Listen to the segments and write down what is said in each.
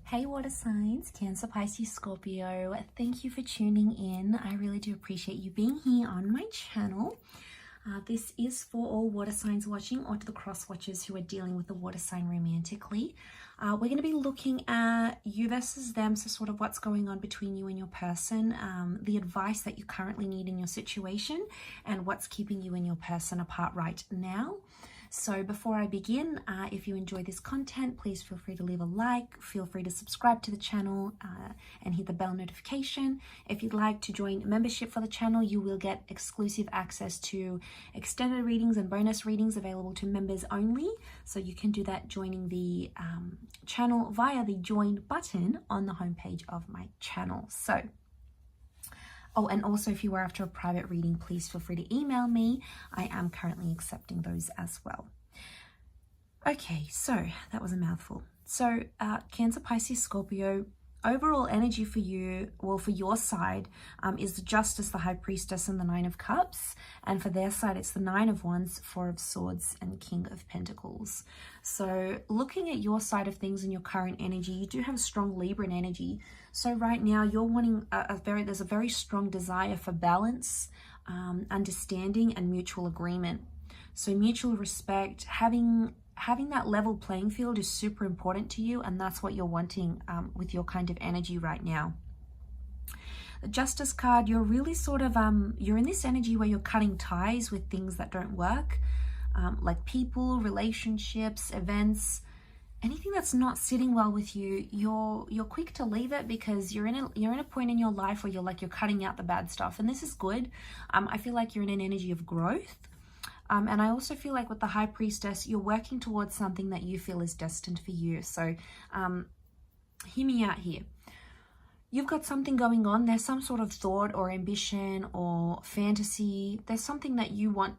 Hey water signs, Cancer, Pisces, Scorpio, thank you for tuning in. I really do appreciate you being here on my channel. This is for all water signs watching or to the cross watchers who are dealing with the water sign romantically. We're going to be looking at you versus them, so sort of what's going on between you and your person, the advice that you currently need in your situation, and what's keeping you and your person apart right now. So before I begin, if you enjoy this content, please feel free to leave a like, feel free to subscribe to the channel and hit the bell notification. If you'd like to join membership for the channel, you will get exclusive access to extended readings and bonus readings available to members only. So you can do that joining the channel via the join button on the homepage of my channel. So oh, and also if you are after a private reading, please feel free to email me. I am currently accepting those as well. Okay, so that was a mouthful. So Cancer, Pisces, Scorpio, overall energy for you, well, for your side, is the Justice, the High Priestess, and the Nine of Cups. And for their side, it's the Nine of Wands, Four of Swords, and King of Pentacles. So looking at your side of things and your current energy, you do have a strong Libran energy. So right now, you're wanting there's a very strong desire for balance, understanding, and mutual agreement. So mutual respect, having that level playing field is super important to you, and that's what you're wanting with your kind of energy right now. The Justice card, you're really sort of you're in this energy where you're cutting ties with things that don't work, like people, relationships, events, anything that's not sitting well with you. You're quick to leave it because you're in a point in your life where you're cutting out the bad stuff, and this is good. I feel like you're in an energy of growth. And I also feel like with the High Priestess, you're working towards something that you feel is destined for you. So hear me out here. You've got something going on. There's some sort of thought or ambition or fantasy. There's something that you want.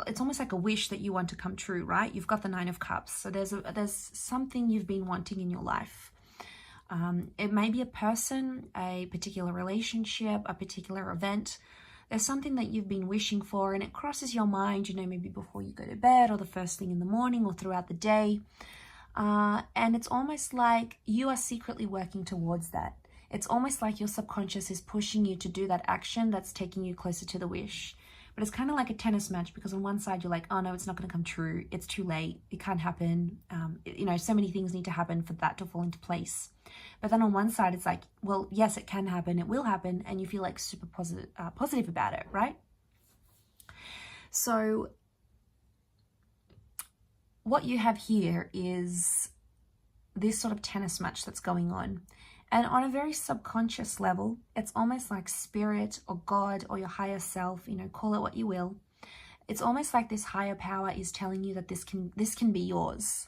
It's almost like a wish that you want to come true, right? You've got the Nine of Cups. So there's something you've been wanting in your life. It may be a person, a particular relationship, a particular event. There's something that you've been wishing for and it crosses your mind, maybe before you go to bed or the first thing in the morning or throughout the day. And it's almost like you are secretly working towards that. It's almost like your subconscious is pushing you to do that action that's taking you closer to the wish. But it's kind of like a tennis match, because on one side you're like, oh no, it's not going to come true. It's too late. It can't happen. So many things need to happen for that to fall into place. But then on one side, it's like, well, yes, it can happen. It will happen. And you feel like super positive about it, right? So what you have here is this sort of tennis match that's going on. And on a very subconscious level, it's almost like spirit or God or your higher self, call it what you will. It's almost like this higher power is telling you that this can be yours.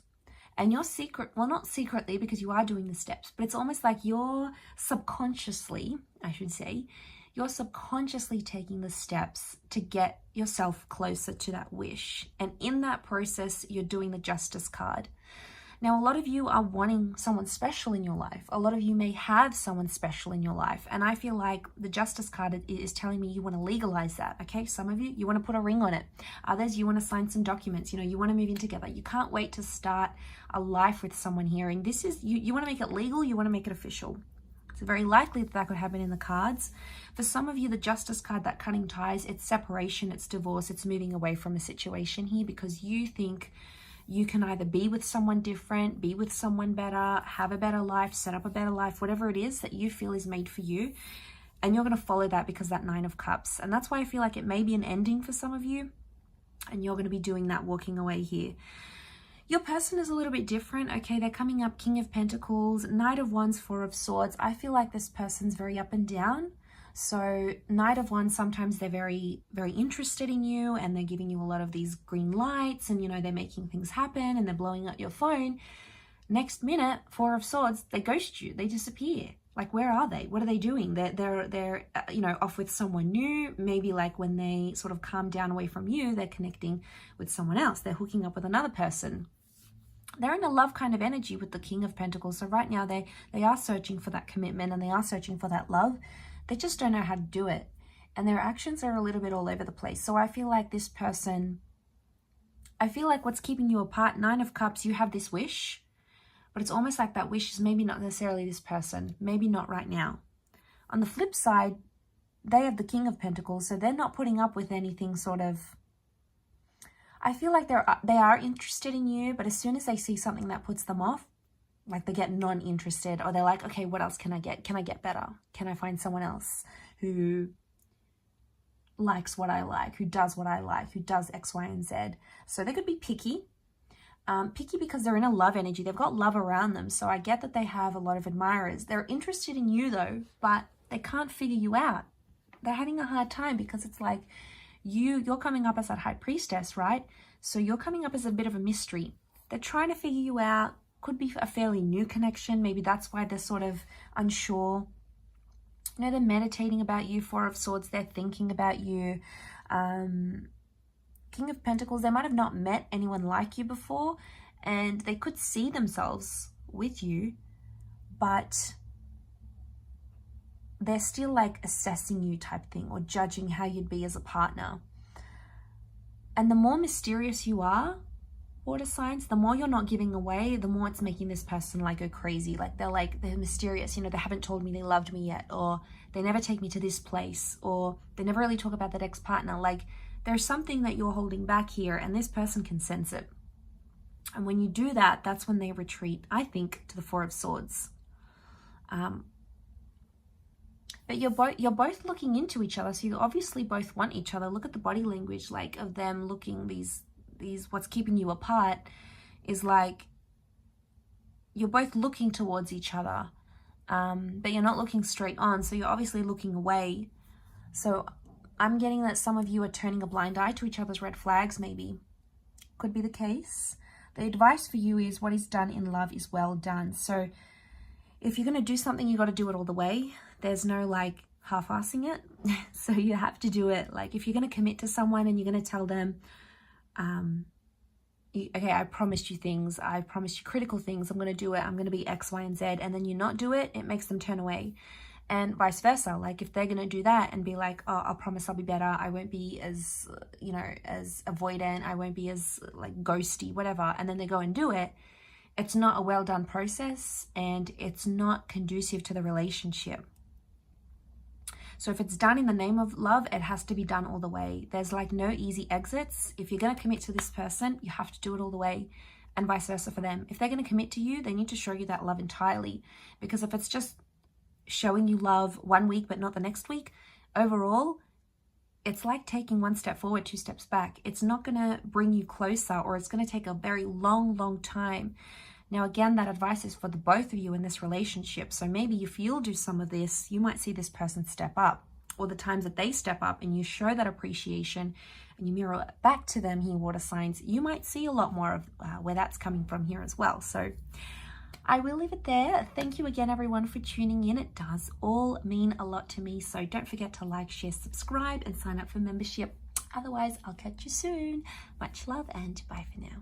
And you're not secretly, because you are doing the steps, but it's almost like you're subconsciously taking the steps to get yourself closer to that wish. And in that process, you're doing the Justice card. Now, a lot of you are wanting someone special in your life. A lot of you may have someone special in your life. And I feel like the Justice card is telling me you want to legalize that, okay? Some of you want to put a ring on it. Others, you want to sign some documents. You want to move in together. You can't wait to start a life with someone here. And this is, you want to make it legal, you want to make it official. It's very likely that could happen in the cards. For some of you, the Justice card, that cutting ties, it's separation, it's divorce, it's moving away from a situation here because you think you can either be with someone different, be with someone better, have a better life, set up a better life, whatever it is that you feel is made for you. And you're going to follow that because that Nine of Cups. And that's why I feel like it may be an ending for some of you. And you're going to be doing that, walking away here. Your person is a little bit different. Okay, they're coming up King of Pentacles, Knight of Wands, Four of Swords. I feel like this person's very up and down. So Knight of Wands, sometimes they're very, very interested in you and they're giving you a lot of these green lights and, they're making things happen and they're blowing up your phone. Next minute, Four of Swords, they ghost you. They disappear. Like, where are they? What are they doing? They're off with someone new. Maybe like when they sort of calm down away from you, they're connecting with someone else. They're hooking up with another person. They're in a love kind of energy with the King of Pentacles. So right now they are searching for that commitment and they are searching for that love. They just don't know how to do it. And their actions are a little bit all over the place. So I feel like this person, what's keeping you apart, Nine of Cups, you have this wish, but it's almost like that wish is maybe not necessarily this person, maybe not right now. On the flip side, they have the King of Pentacles, so they're not putting up with anything sort of... I feel like they are interested in you, but as soon as they see something that puts them off, like they get non-interested, or they're like, okay, what else can I get? Can I get better? Can I find someone else who likes what I like, who does what I like, who does X, Y, and Z? So they could be picky. Picky because they're in a love energy. They've got love around them. So I get that they have a lot of admirers. They're interested in you though, but they can't figure you out. They're having a hard time because it's like you're coming up as that high priestess, right? So you're coming up as a bit of a mystery. They're trying to figure you out. Could be a fairly new connection. Maybe that's why they're sort of unsure. You know, they're meditating about you. Four of Swords, they're thinking about you. King of Pentacles, they might have not met anyone like you before, and they could see themselves with you, but they're still like assessing you type thing, or judging how you'd be as a partner. And the more mysterious you are, water signs, the more you're not giving away, the more it's making this person like go crazy. Like they're mysterious, you know, they haven't told me they loved me yet, or they never take me to this place, or they never really talk about that ex-partner. Like there's something that you're holding back here, and this person can sense it. And when you do that, that's when they retreat, I think, to the Four of Swords. But you're both looking into each other, so you obviously both want each other. Look at the body language, like of them looking, these what's keeping you apart is like you're both looking towards each other, but you're not looking straight on, so you're obviously looking away. So I'm getting that some of you are turning a blind eye to each other's red flags, maybe. Could be the case. The advice for you is what is done in love is well done. So if you're going to do something, you got to do it all the way. There's no like half-assing it. So you have to do it. Like if you're going to commit to someone and you're going to tell them, okay, I promised you things. I promised you critical things. I'm going to do it. I'm going to be X, Y, and Z. And then you not do it, it makes them turn away. And vice versa. Like if they're going to do that and be like, oh, I'll promise I'll be better. I won't be as, you know, as avoidant. I won't be as like ghosty, whatever. And then they go and do it. It's not a well done process, and it's not conducive to the relationship. So if it's done in the name of love, it has to be done all the way. There's like no easy exits. If you're going to commit to this person, you have to do it all the way, and vice versa for them. If they're going to commit to you, they need to show you that love entirely. Because if it's just showing you love 1 week but not the next week, overall, it's like taking 1 step forward, 2 steps back. It's not going to bring you closer, or it's going to take a very long time. Now, again, that advice is for the both of you in this relationship. So maybe if you'll do some of this, you might see this person step up, or the times that they step up and you show that appreciation and you mirror it back to them here, water signs, you might see a lot more of where that's coming from here as well. So I will leave it there. Thank you again, everyone, for tuning in. It does all mean a lot to me. So don't forget to like, share, subscribe, and sign up for membership. Otherwise, I'll catch you soon. Much love and bye for now.